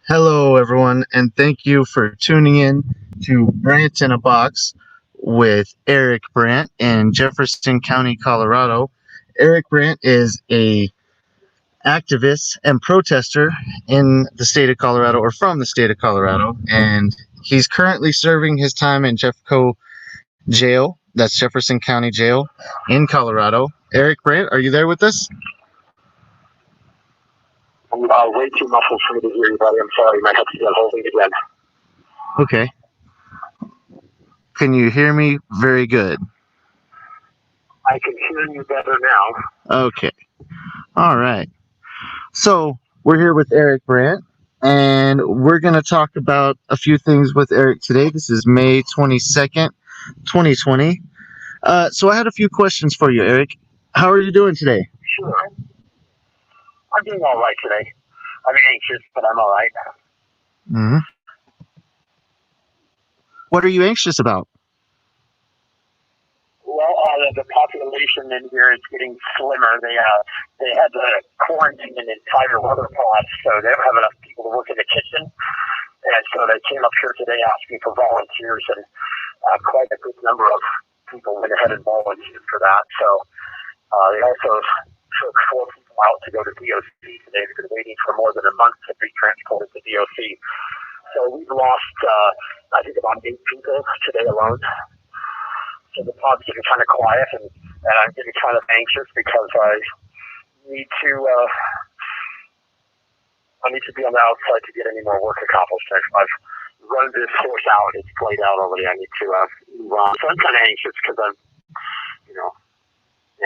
Hello, everyone, and thank you for tuning in to Brandt in a Box with Eric Brandt in Jefferson County, Colorado. Eric Brandt is a activist and protester in the state of Colorado, or from the state of Colorado, and he's currently serving his time in Jeffco Jail. That's Jefferson County Jail in Colorado. Eric Brandt, are you there with us? I'm way too muffled for me to hear you, buddy. I'm sorry. My head's got holding again. Okay. Can you hear me very good? I can hear you better now. Okay. All right. So we're here with Eric Brandt, and we're going to talk about a few things with Eric today. This is May 22nd, 2020. So I had a few questions for you, Eric. How are you doing today? Sure. I'm doing all right today. I'm anxious, but I'm all right. Mm-hmm. What are you anxious about? Well, the population in here is getting slimmer. They had to quarantine an entire water pod, so they don't have enough people to work in the kitchen. And so they came up here today asking for volunteers, and quite a good number of people went ahead and volunteered for that. So they also took 4 people out to go to DOC today. They've been waiting for more than a month to be transported to DOC. So we've lost, I think, about 8 people today alone. So the pod's getting kind of quiet, and I'm getting kind of anxious because I need to be on the outside to get any more work accomplished. I've run this horse out; it's played out already. I need to move on. So I'm kind of anxious because I'm,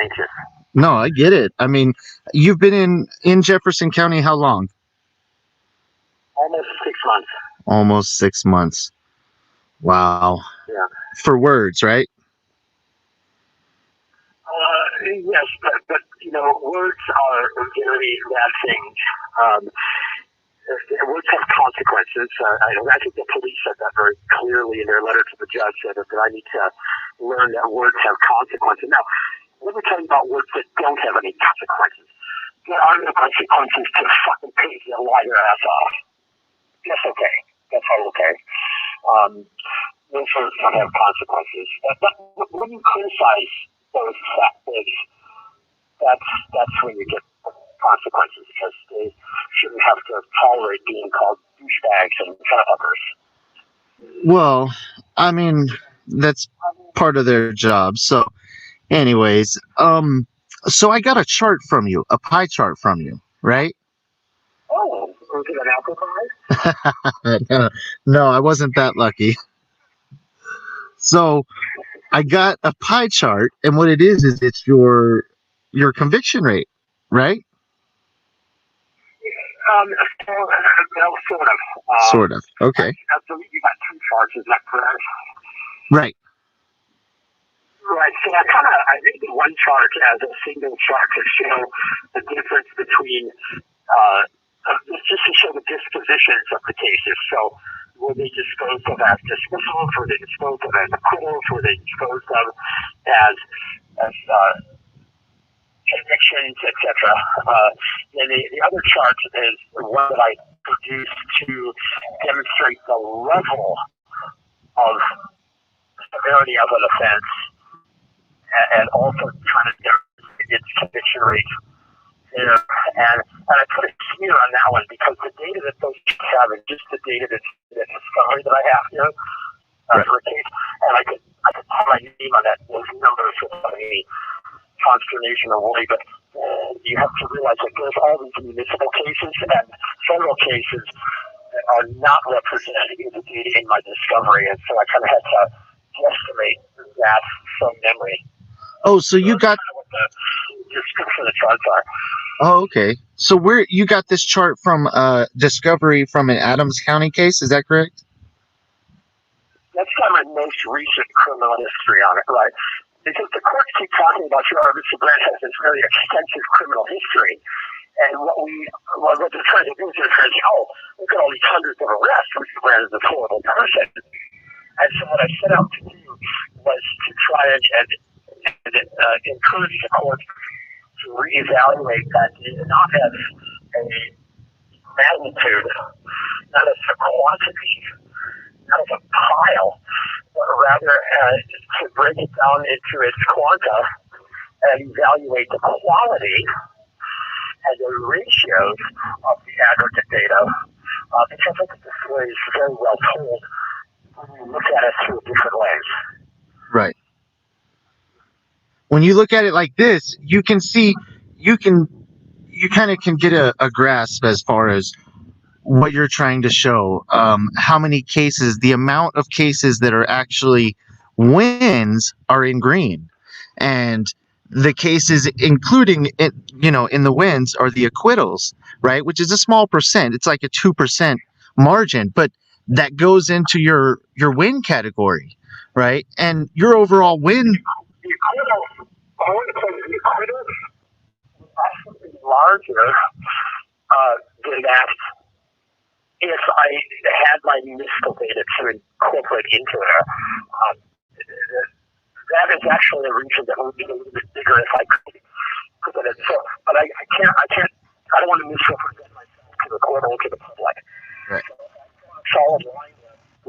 anxious. No, I get it. I mean, you've been in Jefferson County how long? Almost 6 months. Almost 6 months. Wow. Yeah. For words, right? Yes, but words are very bad things. Words have consequences. I think the police said that very clearly in their letter to the judge, that I need to learn that words have consequences. Now, let me tell you about words that don't have any consequences. There are no consequences to fucking page and lie your ass off. That's okay. That's all okay. Those words don't have consequences. But when you criticize those factors, that's when you get consequences, because they shouldn't have to tolerate being called douchebags and fuckers. Well, I mean, that's part of their job. So, anyways, so I got a chart from you, a pie chart from you, right? Oh, is it an apple pie? No, I wasn't that lucky. So I got a pie chart, and what it is it's your conviction rate, right? Sort of. Sort of. Okay. I believe you got 2 charts, is that correct? Right. Right. So I made the one chart as a single chart to show the difference between, just to show the dispositions of the cases. So were they disposed of as dismissals? Were they disposed of as acquittals? Were they disposed of as convictions, etc.? And the other chart is one that I produced to demonstrate the level of severity of an offense, and also trying to demonstrate its conviction rate. And I put a smear on that one because the data that those have is just the data that's the discovery that I have here for a case, and I could put my name on those numbers without any consternation or worry. But you have to realize that there's all these municipal cases and federal cases that are not represented in the data in my discovery, and so I kind of had to guesstimate that from memory. Oh, so you got kind of what the description of the charts are. Oh, okay. So you got this chart from discovery from an Adams County case, is that correct? That's got my most recent criminal history on it, right? Because the courts keep talking about Mr. Brandt has this very extensive criminal history. And what they're trying to do is they're trying to say, oh, look at all these hundreds of arrests. Mr. Brandt is a horrible person. And so what I set out to do was to try and encourage the court to reevaluate that data, not as a magnitude, not as a quantity, not as a pile, but rather to break it down into its quanta and evaluate the quality and the ratios of the aggregate data. Because I think the story is very well told when you look at it through a different lens. Right. When you look at it like this, you can see, you kind of can get a grasp as far as what you're trying to show. How many cases, the amount of cases that are actually wins are in green, and the cases including it, in the wins are the acquittals, right? Which is a small percent. It's like a 2% margin, but that goes into your win category, right? And your overall win. The acquittal, I want to say the acquittal is actually larger than that if I had my municipal data to incorporate into there. That is actually a region that would be a little bit bigger if I could put it. So, but I don't want to misrepresent myself to the court or to the public. Right. Solid line,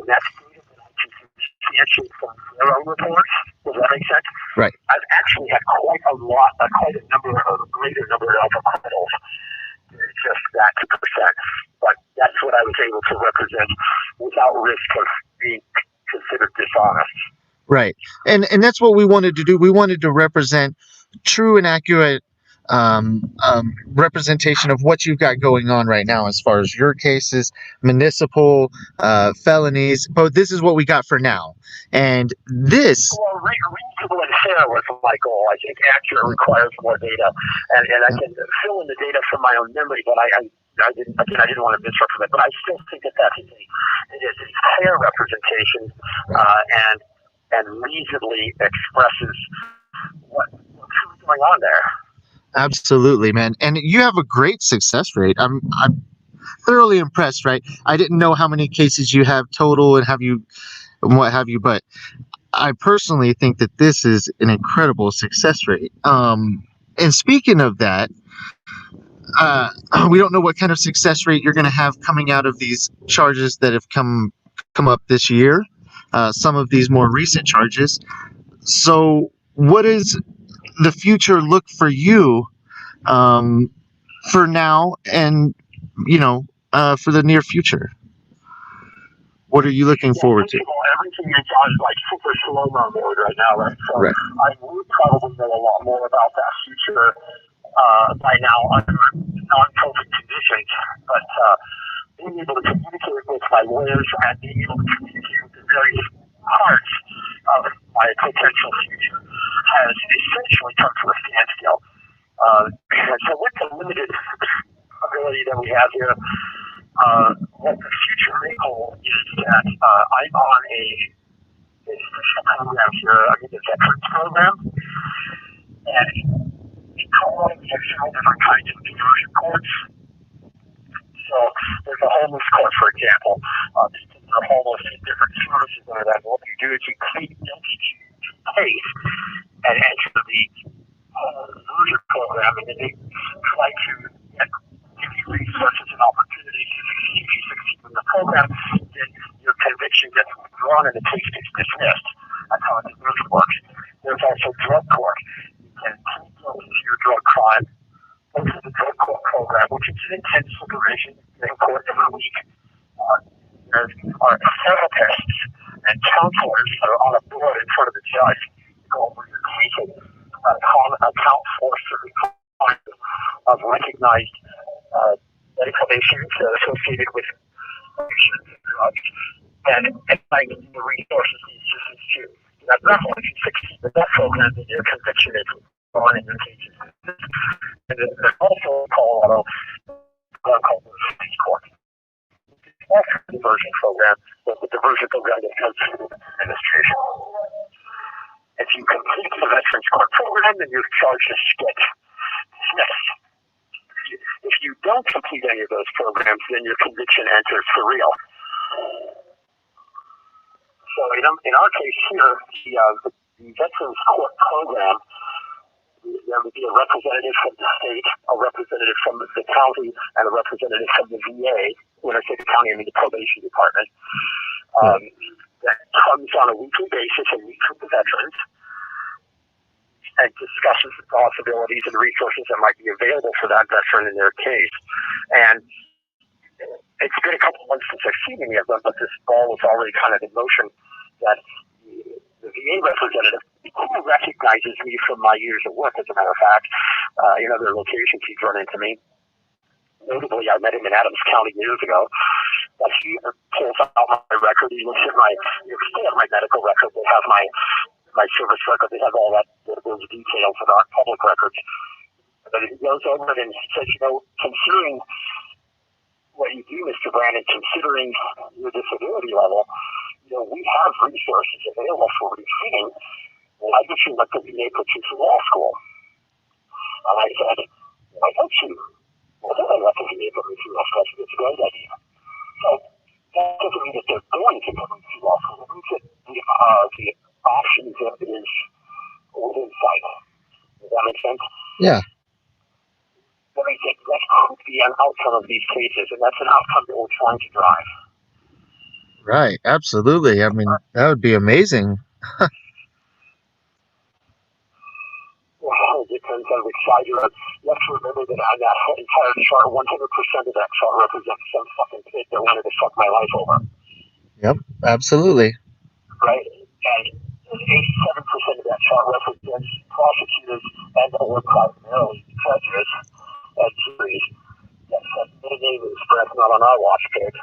and that's data that I can substantiate from their own reports. Does that make sense? Right. I've actually had quite a greater number of acquittals than just that percent. But that's what I was able to represent without risk of being considered dishonest. Right. And that's what we wanted to do. We wanted to represent true and accurate representation of what you've got going on right now as far as your cases, municipal, felonies. But this is what we got for now. And this. Well, reasonable and fair was my goal. I think accurate requires more data, and I can fill in the data from my own memory, but I didn't want to misrepresent. But I still think that it is a fair representation, and reasonably expresses what's going on there. Absolutely, man. And you have a great success rate. I'm thoroughly impressed, right? I didn't know how many cases you have total and what have you, but I personally think that this is an incredible success rate. And speaking of that, we don't know what kind of success rate you're going to have coming out of these charges that have come up this year. Some of these more recent charges. So, what does the future look for you for now, and for the near future? What are you looking forward to? Everything is on like super slow-mo mode right now, right? So right. I would probably know a lot more about that future by now under non-COVID conditions, but being able to communicate with my lawyers and being able to communicate with the various parts of my potential future has essentially come to a standstill. And so with the limited ability that we have here, what the future may hold is that I'm on a program here, the Veterans Program, and in Colorado we have several different kinds of conversion courts. So there's a homeless court, for example. People that are homeless in different services under that. What you do is you plead guilty to case and enter the conversion program, and then they try to give you resources and opportunities to succeed. If you succeed in the program, then your conviction gets withdrawn and the case gets dismissed. That's how a conversion works. There's also drug court. You can plead guilty to your drug crime, go to the drug court program, which is an intense supervision in court every week. There are therapists and counselors that are on a board in front of the judge to go over your case and account for certain kinds of recognized medical issues associated with patients and drugs, and like the resources these systems to. That's not only you succeed in that program, then your conviction is gone in your cases. And there's also in Colorado called the Cities Court. Also a diversion program, but the diversion program that goes through the administration. If you complete the Veterans Court program, then your charges get dismissed. If you don't complete any of those programs, then your conviction enters for real. So in our case here, the Veterans Court program, the would be a representative from the state, a representative from the county, and a representative from the VA. When I say the county, I mean the probation department. That comes on a weekly basis and meets with the veterans and discusses the possibilities and resources that might be available for that veteran in their case. And it's been a couple of months since I've seen any of them, but this ball was already kind of in motion that the VA representative, who recognizes me from my years of work, as a matter of fact, in other locations he's run into me. Notably, I met him in Adams County years ago. But he pulls out my record. He looks at they have my medical record. They have my service record. They have all that, those details that aren't public records. But he goes over it and he says, considering what you do, Mr. Brandt, considering your disability level, we have resources available for retreating. Why don't you let the VA put you through law school? And I said, why don't you? Well, then I let the VA put me through law school. It's a great idea. So that doesn't mean that they're going to put me through law school. It means that the options is within sight. Does that make sense? Yeah. But I think that could be an outcome of these cases, and that's an outcome that we're trying to drive. Right. Absolutely. I mean, that would be amazing. Well, it depends on which side you're on. You have to remember that on that entire chart, 100% of that chart represents some fucking kid that wanted to fuck my life over. Yep. Absolutely. Right? And 87% of that chart represents prosecutors and or primarily judges and juries that said, "My name is Brett, not on our watch, kid."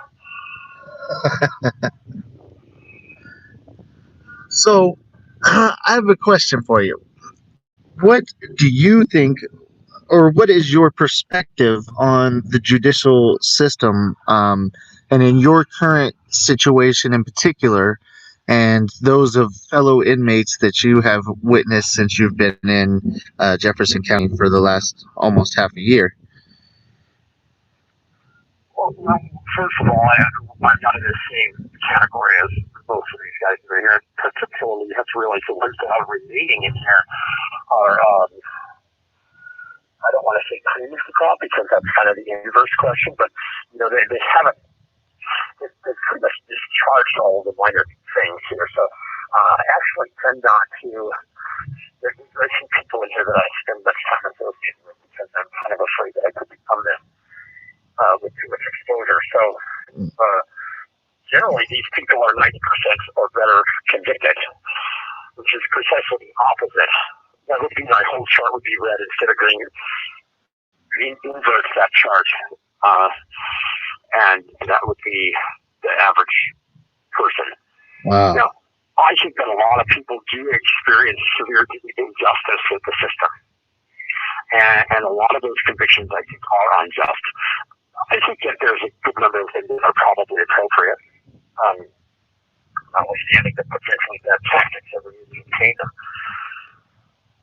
So, I have a question for you. What do you think, or what is your perspective on the judicial system, and in your current situation in particular, and those of fellow inmates that you have witnessed since you've been in Jefferson County for the last almost half a year? Well, first of all, I'm not in the same category as most of these guys that are here. Particularly, you have to realize the ones that are remaining in here are, I don't want to say cream of the crop because that's kind of the inverse question, but they haven't. They've pretty much discharged all the minor things here. So I actually tend not to. There's some people in here that I spend much time associated with because I'm kind of afraid that I could become them with too much exposure. So generally, these people are 90% or better convicted, which is precisely the opposite. That would be my whole chart would be red instead of green. Green inverts that chart, and that would be the average person. Wow. Now, I think that a lot of people do experience severe injustice with the system, and a lot of those convictions I think are unjust. I think that there's a good number of things that are probably appropriate, notwithstanding the potentially bad tactics that we're using to obtain them.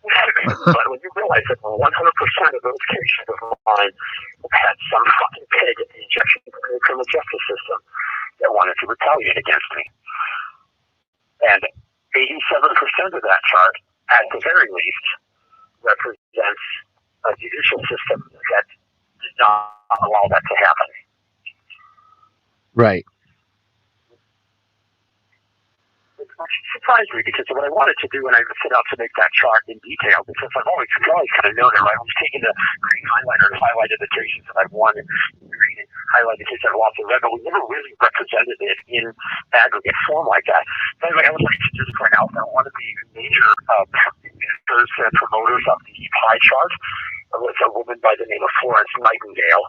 But when you realize that 100% of those cases of mine had some fucking pig at the injection of the criminal justice system that wanted to retaliate against me. And 87% of that chart, at the very least, represents a judicial system that did not allow that to happen. Right. Which surprised me because what I wanted to do when I set out to make that chart in detail, because I've always kind of known it, right? I was taking the green highlighter and highlighted the cases that I've won, and green and highlighted the cases that I've lost in red, but we never really represented it in aggregate form like that. But anyway, I would like to just point out that one of the major ministers and promoters of the pie chart was a woman by the name of Florence Nightingale.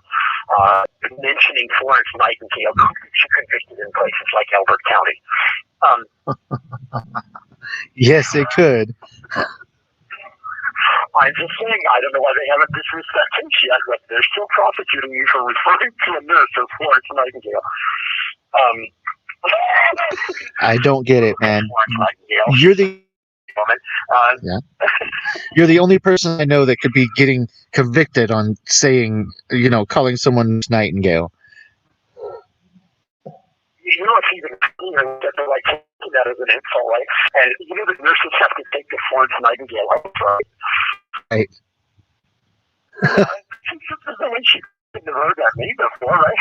Mentioning Florence Nightingale, she convicted in places like Elbert County. Yes, it could. I'm just saying, I don't know why they haven't dismissed that case yet, but they're still prosecuting you for referring to a nurse as Florence Nightingale. I don't get it, man. Florence Nightingale. You're the woman. Yeah. You're the only person I know that could be getting convicted on saying, calling someone Nightingale. It's even that they're like taking that as an insult, right? And the nurses have to take the Florence Nightingale out, right? Right. There's no way she couldn't have heard that name before, right?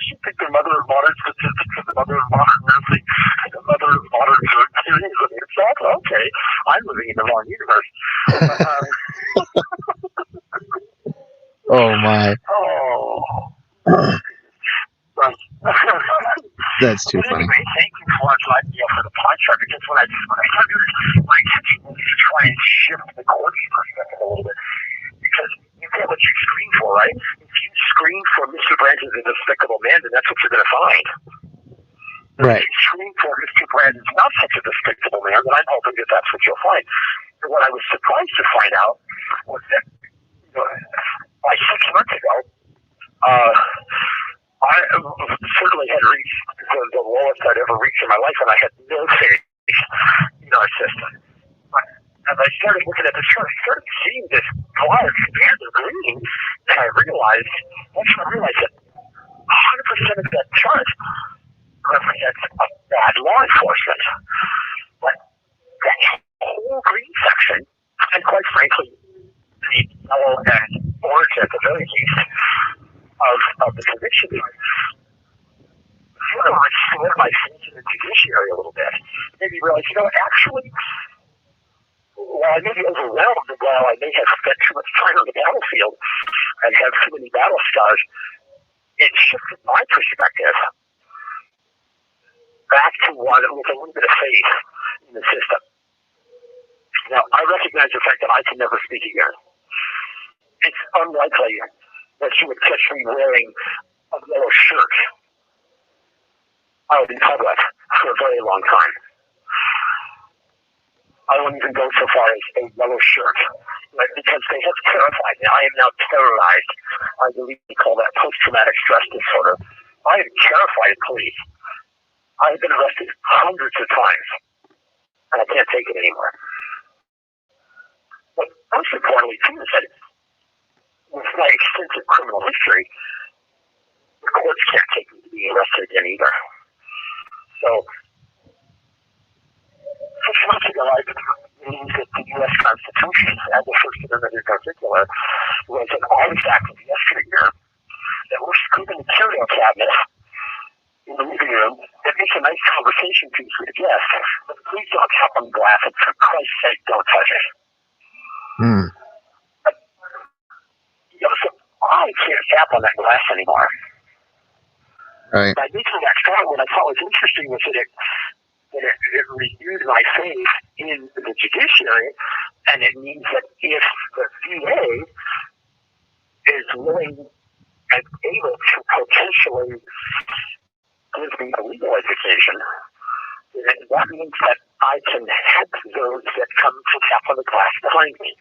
She picked the mother of modern statistics and the mother of modern nursing and the mother of modern drug theories. I mean, it's like, okay, I'm living in the wrong universe. Oh my. Oh. That's too funny. Anyway, thank you for for the pie chart, because when I started, my intention was to try and shift the course perspective a little bit, because you get what you screen for, right? If you screen for Mr. Brandt is a despicable man, then that's what you're going to find. Right. If you screen for Mr. Brandt is not such a despicable man, then I'm hoping that that's what you'll find. And what I was surprised to find out was that by 6 months ago, I certainly had reached the lowest I'd ever reached in my life, and I had no faith in our system. But as I started looking at the chart, I started seeing this large band of green, and I realized that 100% of that chart represents a bad law enforcement. But that whole green section, and quite frankly, the yellow and orange at the very least, of the conviction sort of restored my faith in the judiciary a little bit. Made me realize, actually, while I may be overwhelmed, and while I may have spent too much time on the battlefield and have too many battle scars, it shifted my perspective back to one with a little bit of faith in the system. Now, I recognize the fact that I can never speak again. It's unlikely that you would catch me wearing a yellow shirt out in public for a very long time. I won't even go so far as a yellow shirt, right? Because they have terrified me. I am now terrorized. I believe we call that post-traumatic stress disorder. I am terrified of police. I have been arrested hundreds of times, and I can't take it anymore. But most importantly, too, is that with my extensive criminal history, the courts can't take me to be arrested again either. So, 6 months ago, I believed that the U.S. Constitution, and the First Amendment in particular, was an artifact of yesteryear that we're scooping the curio cabinet in the living room that makes a nice conversation piece with a guest, but please don't tap on the glass, and for Christ's sake, don't touch it. So I can't tap on that glass anymore. Right. By making that strong, what I thought was interesting was that it renewed my faith in the judiciary, and it means that if the VA is willing and able to potentially give me a legal education, that means that I can help those that come to tap on the glass behind me.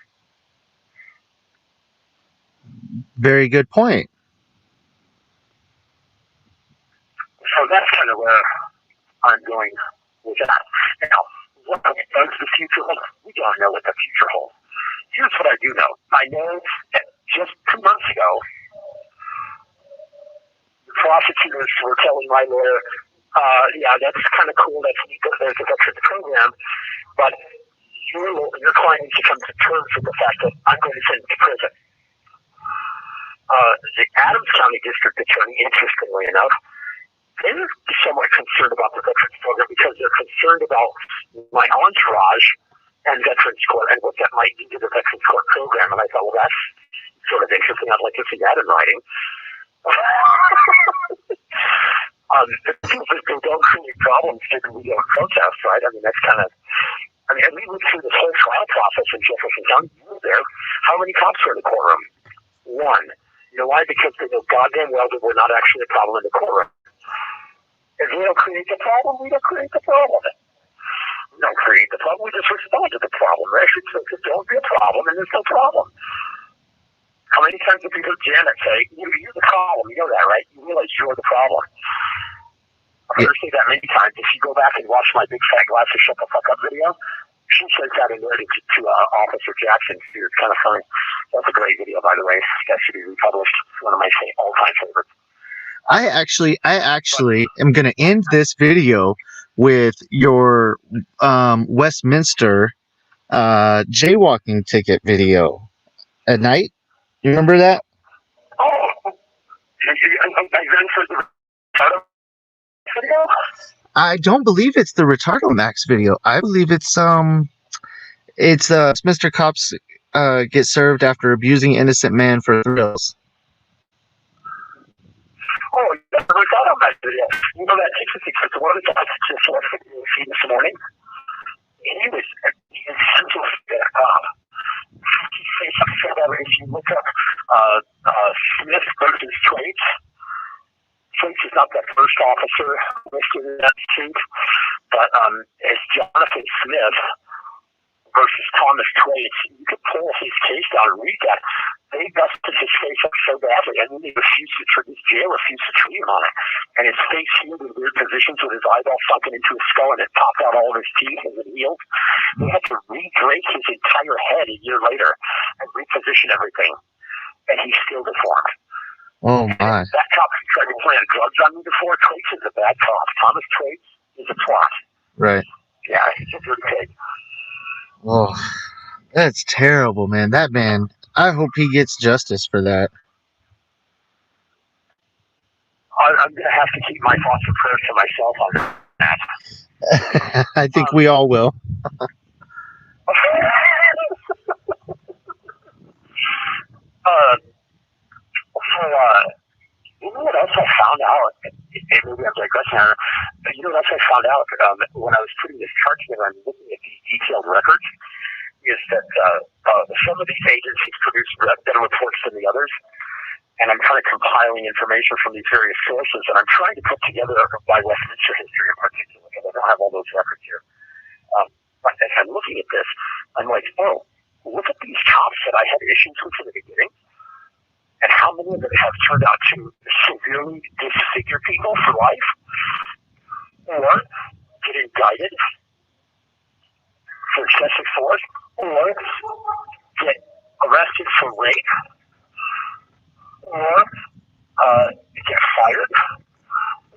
Very good point. So that's kind of where I'm going with that. Now, what does the future hold? We don't know what the future holds. Here's what I do know. I know that just 2 months ago, the prosecutors were telling my lawyer, yeah, that's kind of cool, that's neat, there's a veterans program, but your client needs to come to terms with the fact that I'm going to send him to prison. The Adams County District Attorney, interestingly enough, they're somewhat concerned about the veterans program because they're concerned about my entourage and veterans court and what that might do to the veterans court program. And I thought, well, that's sort of interesting. I'd like to see that in writing. If they don't create problems, then we don't protest, right? I mean, that's kind of. And we went through this whole trial process in Jefferson County. You were there. How many cops were in the courtroom? One. You know why? Because they know goddamn well that we're not actually a problem in the courtroom. If we don't create the problem, we don't create the problem. We don't create the problem, we just respond to the problem. Right? If there won't be a problem, then there's no problem. How many times have you heard Janet say, you're the problem, you know that, right? You realize you're the problem. I've heard her say that many times. If you go back and watch my Big Fat Glass of Shut the Fuck Up video, she says that in there to Officer Jackson. It's kind of funny. That's a great video, by the way. That should be republished. It's one of my all-time favorites. I actually am going to end this video with your Westminster jaywalking ticket video at night. You remember that? Oh, I then for the photo video. I don't believe it's the Retardo Max video. I believe it's Mr. Cops get served after abusing innocent man for thrills. Oh, yeah, I thought of that video. You know that interesting because one of the guys just left the feed this morning. He was essentially if you look up Smith versus Traits, Traits is not that first officer listed in that suit, but it's Jonathan Smith versus Thomas Traits. You could pull his case down and read that. They busted his face up so badly, and then they refused to treat his jail, refused to treat him on it. And his face healed in weird positions with his eyeball sunken into his skull, and it popped out all of his teeth as it healed. They had to re-break his entire head a year later and reposition everything, and he's still deformed. Oh my! That cop who tried to plant drugs on me before, Traits is a bad cop. Thomas Traits is a twat. Right. Yeah, he's a good pig. Oh, that's terrible, man. That man. I hope he gets justice for that. I'm going to have to keep my thoughts and prayers to myself on that. I think we all will. You know what else I found out? Maybe I'm digressing here. You know what else I found out when I was putting this chart together and looking at these detailed records? Is that some of these agencies produce better reports than the others, and I'm kind of compiling information from these various sources, and I'm trying to put together my Westminster history in particular, because I don't have all those records here. But as I'm looking at this, I'm like, oh, look at these cops that I had issues with in the beginning, and how many of them have turned out to severely disfigure people for life, or get indicted for excessive force, or get arrested for rape, or get fired,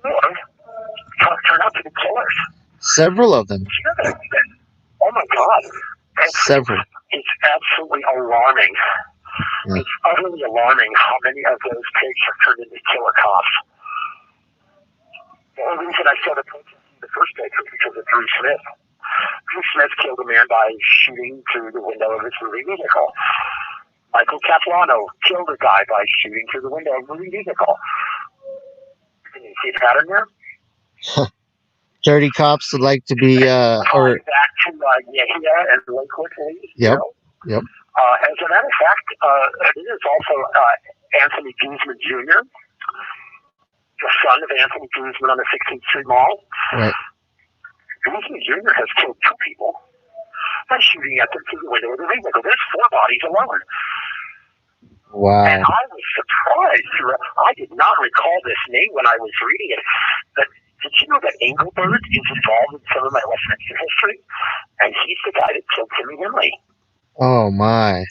or turn out to be killers. Several of them. Oh my God. Several. It's absolutely alarming. Yeah. It's utterly alarming how many of those pigs have turned into killer cops. The only reason I started protesting the first place was because of Drew Smith. Drew Smith killed a man by shooting through the window of his moving vehicle. Michael Capuano killed a guy by shooting through the window of a moving vehicle. Can you see a pattern there? Dirty cops would like to be, or back to Yahia and Lakewood Police. Yep. You know? Yep. As a matter of fact, it is also Anthony Guzman Jr., the son of Anthony Guzman on the 16th Street Mall. Right. Guzman Jr. has killed 2 people by shooting at them through the window of the vehicle. There's 4 bodies alone. Wow. And I was surprised. I did not recall this name when I was reading it. But did you know that Engelbert is involved in some of my Westminster history? And he's the guy that killed Timmy Henley. Oh my.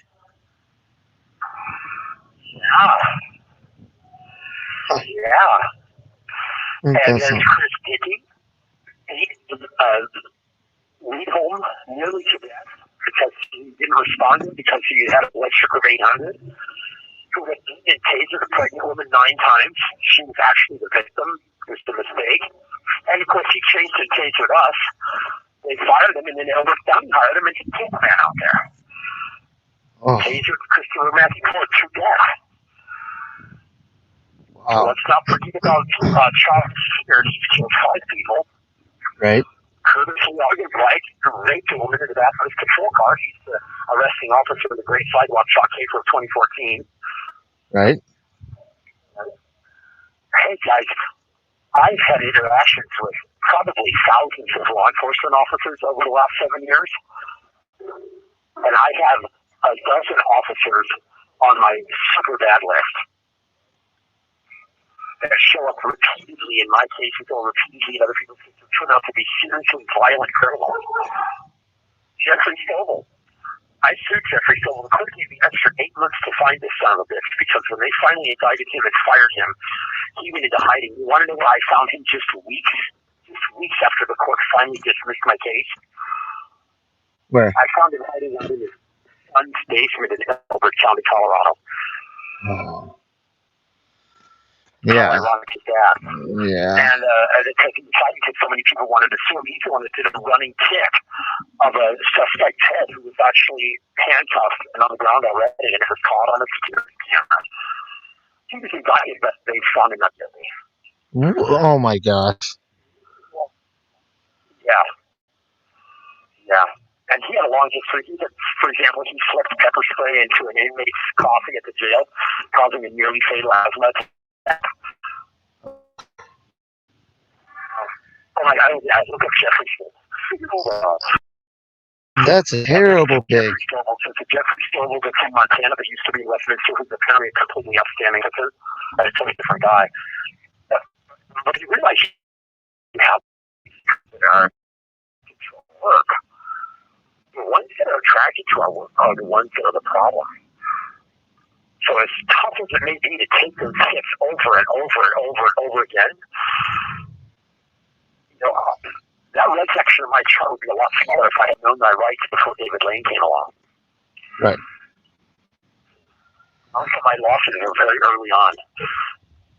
Yeah. Yeah. And then Chris Dickey, he lead home nearly to death because he didn't respond because he had a blood sugar of 800. Who had beaten and tasered a pregnant woman 9 times. She was actually the victim. It was the mistake. And of course, he chased and tasered us. They fired him, and then Elbert Dunn hired him, and he took the man out there. Oh. Tasered Christopher Matthew Court to death. Wow. So let's not forget about Charles Sears. He's killed 5 people. Right. Curtis Logan White, who raped a woman in the back of his patrol car. He's the arresting officer of the Great Sidewalk Shot case of 2014. Right. Hey guys, I've had interactions with probably thousands of law enforcement officers over the last 7 years, and I have a dozen officers on my super bad list that show up repeatedly in my cases or repeatedly in other people's cases turn out to be seriously violent criminals. Jeffrey Stovall. I sued Jeffrey Stovall. It took me the extra 8 months to find this son of a bitch because when they finally indicted him and fired him, he went into hiding. You want to know where I found him just weeks after the court finally dismissed my case? Where? I found him hiding under his son's basement in Elbert County, Colorado. Oh. How Yeah. ironic is that? Yeah. And because so many people wanted to sue him, he's the one that did a running kick of a suspect's head who was actually handcuffed and on the ground already, and it was caught on a security camera. He was indicted, but they found him not guilty. Oh my gosh. Yeah. Yeah. And he had a long history. For example, he slipped pepper spray into an inmate's coffee at the jail, causing a nearly fatal asthma attack. Oh my God, yeah, look up Jeffrey Stovall. That's a terrible pig. Jeffrey Stovall, since Jeffrey Stovall that's in Montana but used to be in Westminster, who's apparently a completely outstanding officer. It's a totally different guy. But you realize how work. The ones that are attracted to our work are the ones that are the problem. So as tough as it may be to take those hits over and over and over and over again, that red section of my chart would be a lot smaller if I had known my rights before David Lane came along. Right. Most of my losses were very early on.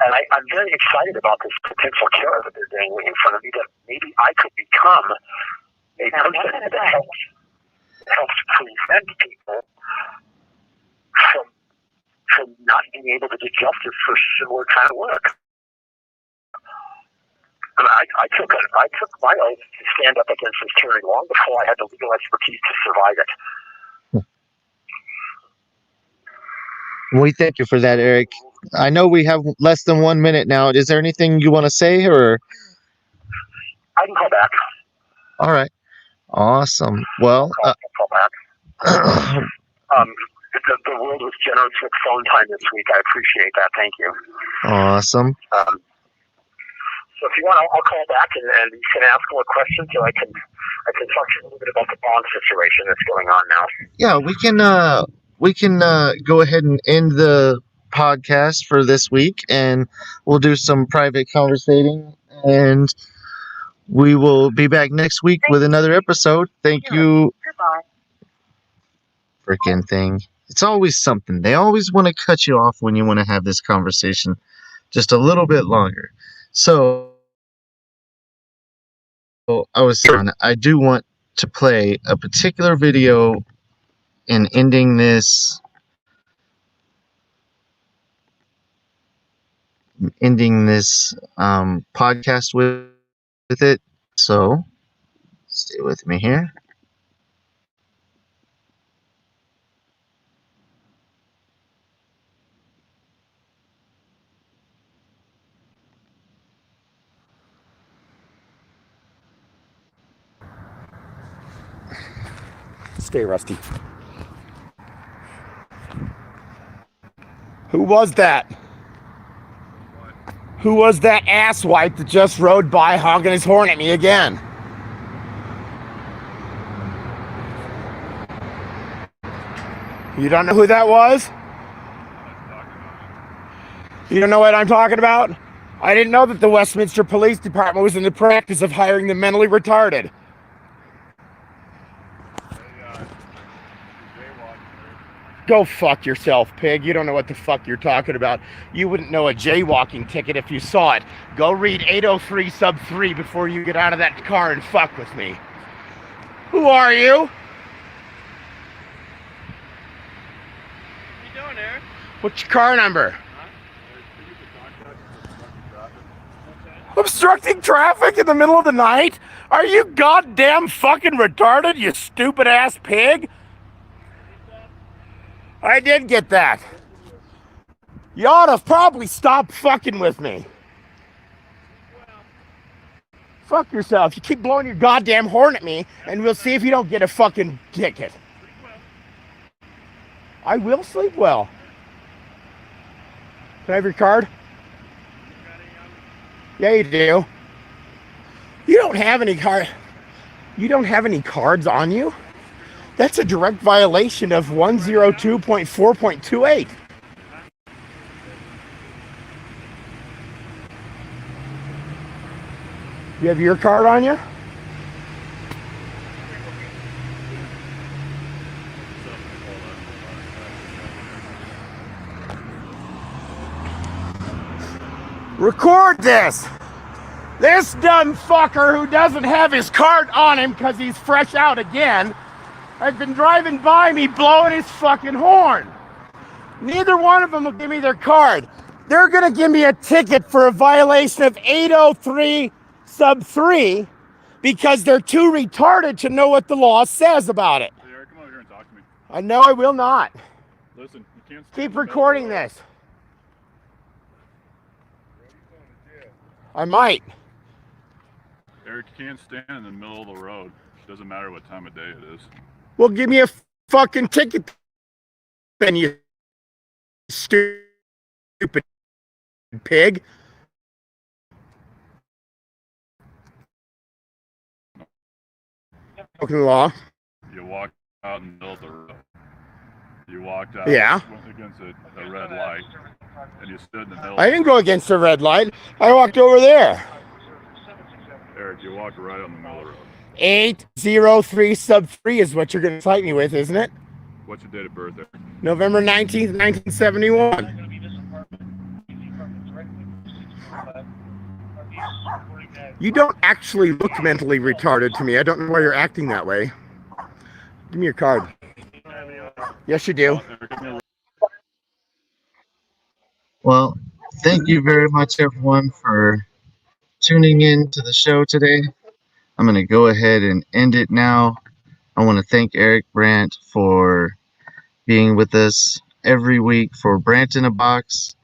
And I'm very excited about this potential cure that they're doing in front of me, that maybe I could become a person that helps prevent people from not being able to get justice for similar kind of work. And I took my oath to stand up against this tyranny long before I had the legal expertise to survive it. We thank you for that, Eric. I know we have less than 1 minute now. Is there anything you want to say, or? I can call back. All right. Awesome. Well, call back. The world was generous with phone time this week. I appreciate that. Thank you. Awesome. So if you want, I'll call back and you can ask more questions, so I can talk to you a little bit about the bond situation that's going on now. Yeah, we can go ahead and end the podcast for this week, and we'll do some private conversating, and we will be back next week with another episode. Thank you. Goodbye. Freaking thing. It's always something. They always want to cut you off when you want to have this conversation just a little bit longer. So I was saying, I do want to play a particular video in ending this podcast with it. So stay with me here. Stay rusty. Who was that? Who was that asswipe that just rode by honking his horn at me again? You don't know who that was? You don't know what I'm talking about? I didn't know that the Westminster Police Department was in the practice of hiring the mentally retarded. Go fuck yourself, pig. You don't know what the fuck you're talking about. You wouldn't know a jaywalking ticket if you saw it. Go read 803 sub 3 before you get out of that car and fuck with me. Who are you? What you doing there? What's your car number? Obstructing traffic in the middle of the night? Are you goddamn fucking retarded, you stupid ass pig? I did get that. You ought to probably stop fucking with me. Fuck yourself. You keep blowing your goddamn horn at me, and we'll see if you don't get a fucking ticket. I will sleep well. Can I have your card? Yeah, you do. You don't have any card. You don't have any cards on you? That's a direct violation of 102.4.28. You have your card on you? Record this. This dumb fucker who doesn't have his card on him because he's fresh out again has been driving by me blowing his fucking horn. Neither one of them will give me their card. They're going to give me a ticket for a violation of 803 sub 3 because they're too retarded to know what the law says about it. Hey, Eric, come over here and talk to me. No, I will not. Listen, you can't Keep recording this. I might. Eric, you can't stand in the middle of the road. It doesn't matter what time of day it is. Well, give me a fucking ticket then, you stupid pig. Broken the law. You walked out in the middle of the road. You walked out went against a red light, and you stood in the middle. I didn't go against the red light. I walked over there. Eric, you walked right on the middle of the road. 803 sub 3 is what you're going to cite me with, isn't it? What's your date of birth, Eric? November 19th, 1971. You don't actually look mentally retarded to me. I don't know why you're acting that way. Give me your card. Yes, you do. Well, thank you very much, everyone, for tuning in to the show today. I'm going to go ahead and end it now. I want to thank Eric Brandt for being with us every week for Brandt in a Box.